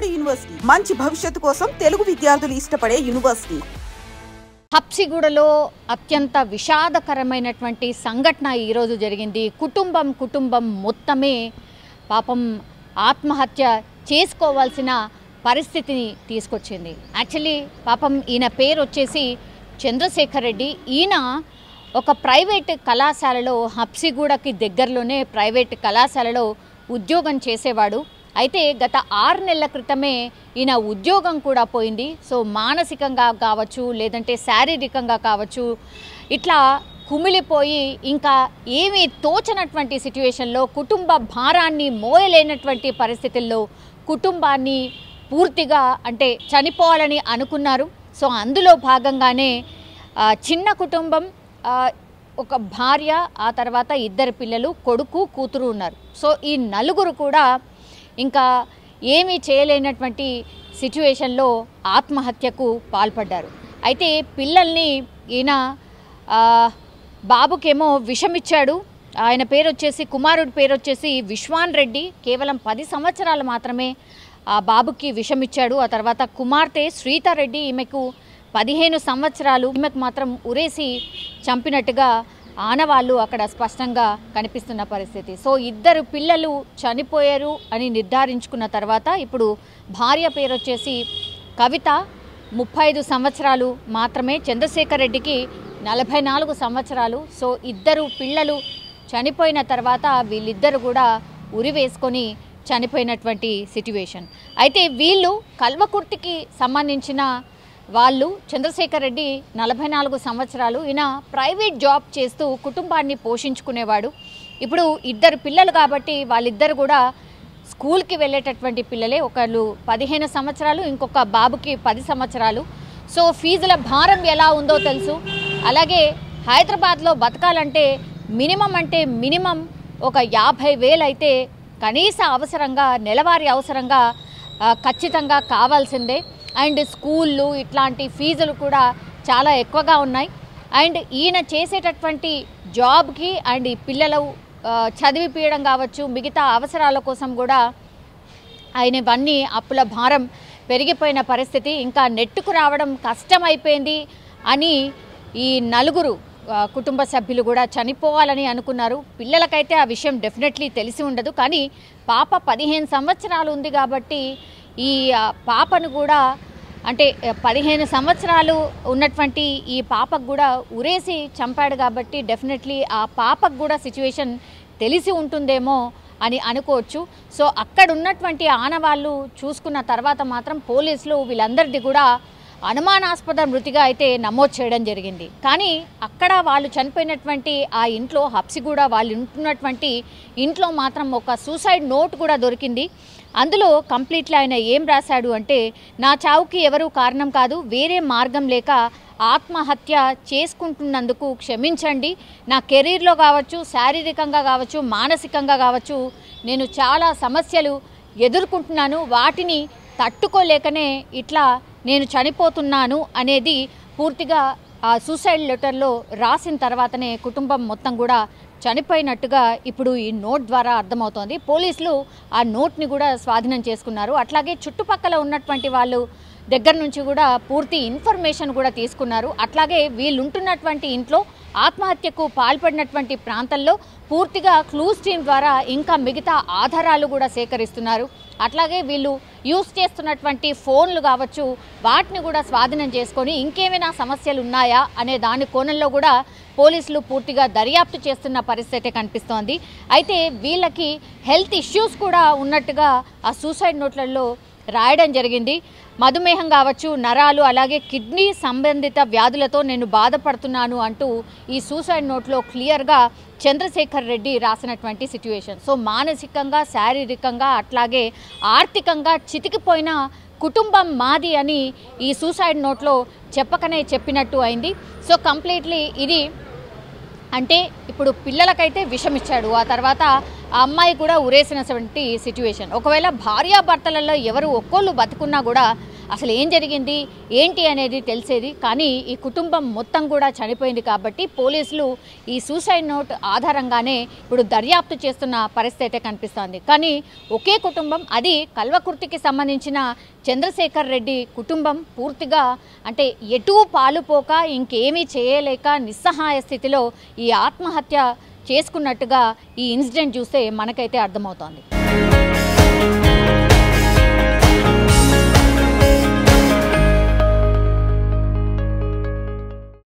Vijayawada university మంచి భవిష్యత్తు కోసం తెలుగు విద్యార్థులు ఇష్టపడే యూనివర్సిటీ. హబ్సిగూడలో అత్యంత విషాదకరమైనటువంటి సంఘటన ఈరోజు జరిగింది. కుటుంబం మొత్తమే పాపం ఆత్మహత్య చేసుకోవాల్సిన పరిస్థితిని తీసుకొచ్చింది. యాక్చువల్లీ పాపం ఈయన పేరు వచ్చేసి చంద్రశేఖర్ రెడ్డి. ఈయన ఒక ప్రైవేట్ కళాశాలలో, హబ్సిగూడకి దగ్గరలోనే ప్రైవేట్ కళాశాలలో ఉద్యోగం చేసేవాడు. అయితే గత 6 నెలల క్రితమే ఈయన ఉద్యోగం కూడా పోయింది. సో మానసికంగా కావచ్చు, లేదంటే శారీరకంగా కావచ్చు, ఇట్లా కుమిలిపోయి ఇంకా ఏమీ తోచనటువంటి సిచ్యువేషన్లో, కుటుంబ భారాన్ని మోయలేనటువంటి పరిస్థితుల్లో కుటుంబాన్ని పూర్తిగా అంటే చనిపోవాలని అనుకున్నారు. సో అందులో భాగంగానే చిన్న కుటుంబం, ఒక భార్య, ఆ తర్వాత 2 పిల్లలు, కొడుకు కూతురు ఉన్నారు. సో ఈ నలుగురు కూడా ఇంకా ఏమీ చేయలేనటువంటి సిచ్యువేషన్లో ఆత్మహత్యకు పాల్పడ్డారు. అయితే పిల్లల్ని ఈయన బాబుకేమో విషం ఇచ్చాడు. ఆయన పేరు వచ్చేసి, కుమారుడి పేరు వచ్చేసి విశ్వాన్ రెడ్డి. కేవలం 10 సంవత్సరాలు మాత్రమే ఆ బాబుకి విషం ఇచ్చాడు. ఆ తర్వాత కుమార్తె శ్రీతారెడ్డి, ఈమెకు 15 సంవత్సరాలు. ఈమెకు మాత్రం ఉరేసి చంపినట్టుగా ఆనవాళ్ళు అక్కడ స్పష్టంగా కనిపిస్తున్న పరిస్థితి. సో 2 పిల్లలు చనిపోయారు అని నిర్ధారించుకున్న తర్వాత ఇప్పుడు భార్య పేరు వచ్చేసి కవిత, 35 సంవత్సరాలు మాత్రమే. చంద్రశేఖర్ రెడ్డికి 44 సంవత్సరాలు. సో 2 పిల్లలు చనిపోయిన తర్వాత వీళ్ళిద్దరు కూడా ఉరివేసుకొని చనిపోయినటువంటి సిట్యువేషన్. అయితే వీళ్ళు కల్వకుర్తికి సంబంధించిన వాళ్ళు. చంద్రశేఖర్ రెడ్డి 44 సంవత్సరాలు. ఈయన ప్రైవేట్ జాబ్ చేస్తూ కుటుంబాన్ని పోషించుకునేవాడు. ఇప్పుడు 2 పిల్లలు కాబట్టి వాళ్ళిద్దరు కూడా స్కూల్కి వెళ్ళేటటువంటి పిల్లలే. ఒకళ్ళు 15 సంవత్సరాలు, ఇంకొక బాబుకి 10 సంవత్సరాలు. సో ఫీజుల భారం ఎలా ఉందో తెలుసు. అలాగే హైదరాబాద్లో బతకాలంటే మినిమం ఒక 50,000 అయితే కనీస అవసరంగా, నెలవారీ అవసరంగా ఖచ్చితంగా కావాల్సిందే. అండ్ స్కూళ్ళు ఇట్లాంటి ఫీజులు కూడా చాలా ఎక్కువగా ఉన్నాయి. అండ్ ఈయన చేసేటటువంటి జాబ్కి అండ్ ఈ పిల్లలు చదివిపీయడం కావచ్చు, మిగతా అవసరాల కోసం కూడా ఆయన ఇవన్నీ అప్పుల భారం పెరిగిపోయిన పరిస్థితి. ఇంకా నెట్టుకు రావడం కష్టమైపోయింది అని ఈ నలుగురు కుటుంబ సభ్యులు కూడా చనిపోవాలని అనుకున్నారు. పిల్లలకైతే ఆ విషయం డెఫినెట్లీ తెలిసి ఉండదు. కానీ పాప 15 సంవత్సరాలు ఉంది కాబట్టి ఈ పాపను కూడా, అంటే 15 సంవత్సరాలు ఉన్నటువంటి ఈ పాపకు కూడా ఉరేసి చంపాడు కాబట్టి డెఫినెట్లీ ఆ పాపకు కూడా సిచ్యువేషన్ తెలిసి ఉంటుందేమో అని అనుకోవచ్చు. సో అక్కడ ఉన్నటువంటి ఆనవాళ్ళు చూసుకున్న తర్వాత మాత్రం పోలీసులు వీళ్ళందరిది కూడా అనుమానాస్పద మృతిగా అయితే నమోదు చేయడం జరిగింది. కానీ అక్కడ వాళ్ళు చనిపోయినటువంటి ఆ ఇంట్లో, హబ్సిగూడ వాళ్ళు ఉంటున్నటువంటి ఇంట్లో మాత్రం ఒక సూసైడ్ నోట్ కూడా దొరికింది. అందులో కంప్లీట్లీ ఆయన ఏం రాశాడు అంటే, నా చావుకి ఎవరూ కారణం కాదు, వేరే మార్గం లేక ఆత్మహత్య చేసుకుంటున్నందుకు క్షమించండి. నా కెరీర్లో కావచ్చు, శారీరకంగా కావచ్చు, మానసికంగా కావచ్చు, నేను చాలా సమస్యలు ఎదుర్కొంటున్నాను. వాటిని తట్టుకోలేకనే ఇట్లా నేను చనిపోతున్నాను అనేది పూర్తిగా ఆ సూసైడ్ లెటర్లో రాసిన తర్వాతనే కుటుంబం మొత్తం కూడా చనిపోయినట్టుగా ఇప్పుడు ఈ నోట్ ద్వారా అర్థమవుతోంది. పోలీసులు ఆ నోట్ని కూడా స్వాధీనం చేసుకున్నారు. అట్లాగే చుట్టుపక్కల ఉన్నటువంటి వాళ్ళు దగ్గర నుంచి కూడా పూర్తి ఇన్ఫర్మేషన్ కూడా తీసుకున్నారు. అట్లాగే వీళ్ళుంటున్నటువంటి ఇంట్లో, ఆత్మహత్యకు పాల్పడినటువంటి ప్రాంతంలో పూర్తిగా క్లూస్ టీమ్ ద్వారా ఇంకా మిగతా ఆధారాలు కూడా సేకరిస్తున్నారు. అట్లాగే వీళ్ళు యూస్ చేస్తున్నటువంటి ఫోన్లు కావచ్చు, వాటిని కూడా స్వాధీనం చేసుకొని ఇంకేమైనా సమస్యలు ఉన్నాయా అనే దాని కోణంలో కూడా పోలీసులు పూర్తిగా దర్యాప్తు చేస్తున్న పరిస్థితి కనిపిస్తోంది. అయితే వీళ్ళకి హెల్త్ ఇష్యూస్ కూడా ఉన్నట్టుగా ఆ సూసైడ్ నోట్లలో రాయడం జరిగింది. మధుమేహం కావచ్చు, నరాలు, అలాగే కిడ్నీ సంబంధిత వ్యాధులతో నేను బాధపడుతున్నాను అంటూ ఈ సూసైడ్ నోట్లో క్లియర్గా చంద్రశేఖర్ రెడ్డి రాసినటువంటి సిచ్యువేషన్. సో మానసికంగా, శారీరకంగా, అట్లాగే ఆర్థికంగా చితికిపోయిన కుటుంబం మాది అని ఈ సూసైడ్ నోట్లో చెప్పకనే చెప్పినట్టు అయింది. సో కంప్లీట్లీ ఇది అంటే ఇప్పుడు పిల్లలకైతే విషం ఇచ్చాడు, ఆ తర్వాత ఆ అమ్మాయి కూడా ఉరేసినటువంటి సిచ్యువేషన్. ఒకవేళ భార్యాభర్తలలో ఎవరు ఒక్కోళ్ళు బతుకున్నా కూడా అసలు ఏం జరిగింది ఏంటి అనేది తెలిసేది. కానీ ఈ కుటుంబం మొత్తం కూడా చనిపోయింది కాబట్టి పోలీసులు ఈ సూసైడ్ నోట్ ఆధారంగానే ఇప్పుడు దర్యాప్తు చేస్తున్న పరిస్థితి అయితే కనిపిస్తోంది. కానీ ఒకే కుటుంబం, అది కల్వకుర్తికి సంబంధించిన చంద్రశేఖర్ రెడ్డి కుటుంబం పూర్తిగా అంటే ఎటూ పాలుపోక ఇంకేమీ చేయలేక నిస్సహాయ స్థితిలో ఈ ఆత్మహత్య చేసుకున్నట్టుగా ఈ ఇన్సిడెంట్ చూస్తే మనకైతే అర్థమవుతోంది.